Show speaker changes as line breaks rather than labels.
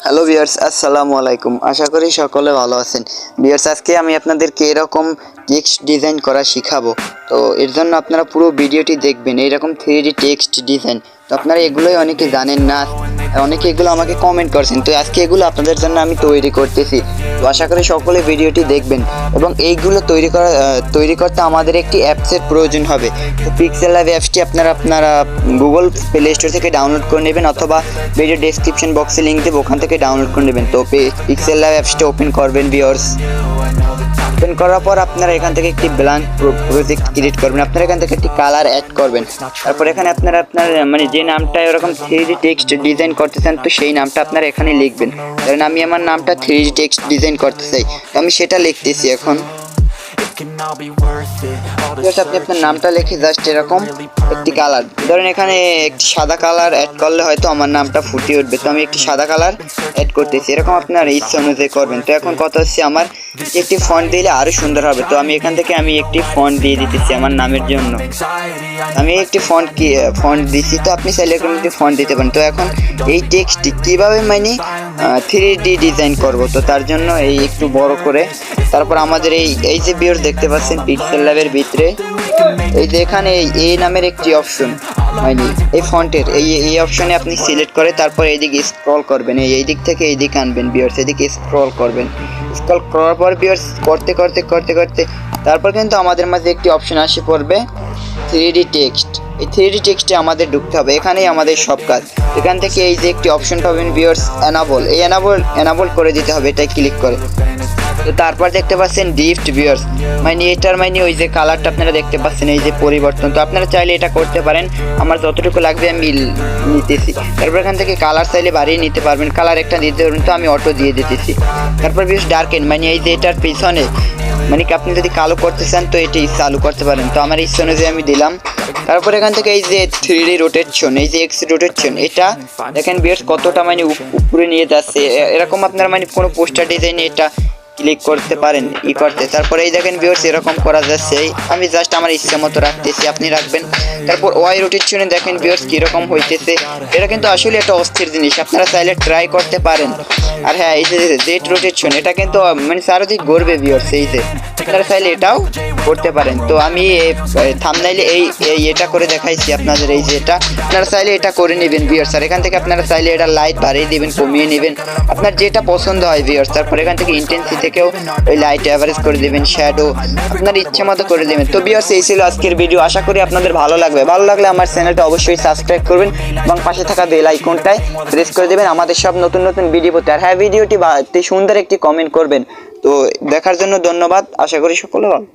Hello viewers, আসসালামু আলাইকুম। আশা করি সকলে ভালো আছেন। ভিউয়ার্স, আজকে আমি আপনাদেরকে এরকম টেক্সট ডিজাইন করা শেখাবো। তো এর জন্য আপনারা পুরো ভিডিওটি দেখবেন। এইরকম 3D টেক্সট ডিজাইন, তো আপনারা এগুলোই অনেকে জানেন না, অনেকে এগুলো আমাকে কমেন্ট করছেন। তো আজকে এগুলো আপনাদের জন্য আমি তৈরি করতেছি। তো আশা করি সকলে ভিডিওটি দেখবেন। এবং এইগুলো তৈরি করতে আমাদের একটি অ্যাপসের প্রয়োজন হবে। তো পিক্সেলাব অ্যাপসটি আপনারা গুগল প্লে স্টোর থেকে ডাউনলোড করে নেবেন, অথবা ভিডিও ডেসক্রিপশন বক্সে লিঙ্ক দেবো, ওখান থেকে ডাউনলোড করে নেবেন। তো পিক্সেলাব অ্যাপসটি ওপেন করবেন ভিউয়ার্স। ওপেন করার পর আপনারা এখান থেকে একটি ব্ল্যাঙ্ক প্রজেক্ট ক্রিয়েট করবেন। আপনারা এখান থেকে একটি কালার অ্যাড করবেন। তারপর এখানে আপনার মানে যে নামটা এরকম 3D টেক্সট ডিজাইন করতে চান, তো সেই নামটা আপনারা এখানে লিখবেন। কারণ আমি আমার নামটা 3D টেক্সট ডিজাইন করতে চাই, তো আমি সেটা লিখতেছি এখন। আপনি আপনার নামটা লিখে জাস্ট এরকম একটি কালার, ধরেন এখানে একটি সাদা কালার অ্যাড করলে হয়তো আমার নামটা ফুটিয়ে উঠবে। তো আমি একটি সাদা কালার অ্যাড করতেছি, এরকম আপনার ইচ্ছা অনুযায়ী করবেন। তো এখন কথা হচ্ছে, আমার একটি ফন্ট দিলে আরো সুন্দর হবে। তো আমি এখান থেকে একটি ফন্ট দিয়ে দিতেছি আমার নামের জন্য। আমি একটি ফন্ট দিচ্ছি, তো আপনি চাইলে এরকম একটি ফন্ট দিতে পারেন। তো এখন এই টেক্সটটি কিভাবে 3D ডিজাইন করব, তো তার জন্য এই একটু বড় করে, তারপর আমাদের এই যে ভিউয়ার দেখতে পাচ্ছেন পিক্সেলাবের ভিতরে এই যে এখানে এই নামের একটি অপশন, এই ফন্টের এই অপশনে আপনি সিলেক্ট করে তারপর এইদিকে স্ক্রল করবেন, এই দিক থেকে এই দিকে আনবেন ভিউয়ার্স, এদিকে স্ক্রল করবেন। স্ক্রল করার পর ভিউয়ার্স করতে করতে তারপর কিন্তু আমাদের মাঝে একটি অপশন আসে পড়বে 3D টেক্সট। এই 3D টেক্সটে আমাদের ঢুকতে হবে, এখানেই আমাদের সব কাজ। এখান থেকে এই যে একটি অপশন পাবেন ভিউয়ার্স, এনাবল করে দিতে হবে, এটাই ক্লিক করে। তো তারপর দেখতে পাচ্ছেন ডিফট ভিউয়ার্স, এটার ওই যে কালারটা আপনারা দেখতে পাচ্ছেন, এই যে পরিবর্তন। তো আপনারা চাইলে এটা করতে পারেন, আমার যতটুকু লাগবে আমি নিতেছি। তারপর এখান থেকে কালার চাইলে বাড়িয়ে নিতে পারবেন, কালার একটা দিতে পারবেন, তো আমি অটো দিয়ে দিতেছি। তারপর ভিউয়ার্স ডার্কেন, এই যে এটার পিছনে আপনি যদি কালো করতে চান তো এটি চালু করতে পারেন। তো আমার ইচ্ছা অনুযায়ী আমি দিলাম। তারপর এখান থেকে এই যে 3D রোটেশন, এই যে এক্স রোটেশন, এটা দেখেন ভিউয়ার্স কতটা উপরে নিয়ে যাচ্ছে। এরকম আপনার কোনো পোস্টার ডিজাইনে এটা ক্লিক করতে পারেন করতে। তারপরে এই দেখেন ভিউয়ার্স এরকম করা যাচ্ছে। আমি জাস্ট আমার ইচ্ছা মতো রাখতেছি, আপনি রাখবেন। তারপর ওয়াই রোটেশনে দেখেন ভিউয়ার্স কিরকম হইতেছে। এটা কিন্তু আসলে একটা অস্থির জিনিস, আপনারা চাইলে ট্রাই করতে পারেন। আর হ্যাঁ, এই যে জেড রোটেশন, এটা কিন্তু চারদিক ঘুরবে ভিউয়ার্স, এই যে আপনারা চাইলে এটাও করতে পারেন। তো আমি থাম্বনেইলে এটা করে দেখাইছি আপনাদের, এই যে এটা আপনারা চাইলে এটা করে নেবেন ভিউয়ার্স। আর এখান থেকে আপনারা চাইলে এটা লাইট বাড়িয়ে দিবেন, কমিয়ে নেবেন, আপনার যেটা পছন্দ হয় ভিউয়ার্স। তারপর এখান থেকে ইন্টেন্সিটি থেকেও ওই লাইট অ্যাভারেজ করে দেবেন, শ্যাডো আপনার ইচ্ছে মতো করে দেবেন। তো ভিউয়ার্স এই ছিল আজকের ভিডিও, আশা করি আপনাদের ভালো লাগবে। ভালো লাগলে আমার চ্যানেলটা অবশ্যই সাবস্ক্রাইব করবেন এবং পাশে থাকা বেল আইকনটায় প্রেস করে দেবেন আমাদের সব নতুন ভিডিও পেতে। আর হ্যাঁ, ভিডিওটি সুন্দর একটি কমেন্ট করবেন। তো দেখার জন্য ধন্যবাদ, আশা করি সকলে ভালো।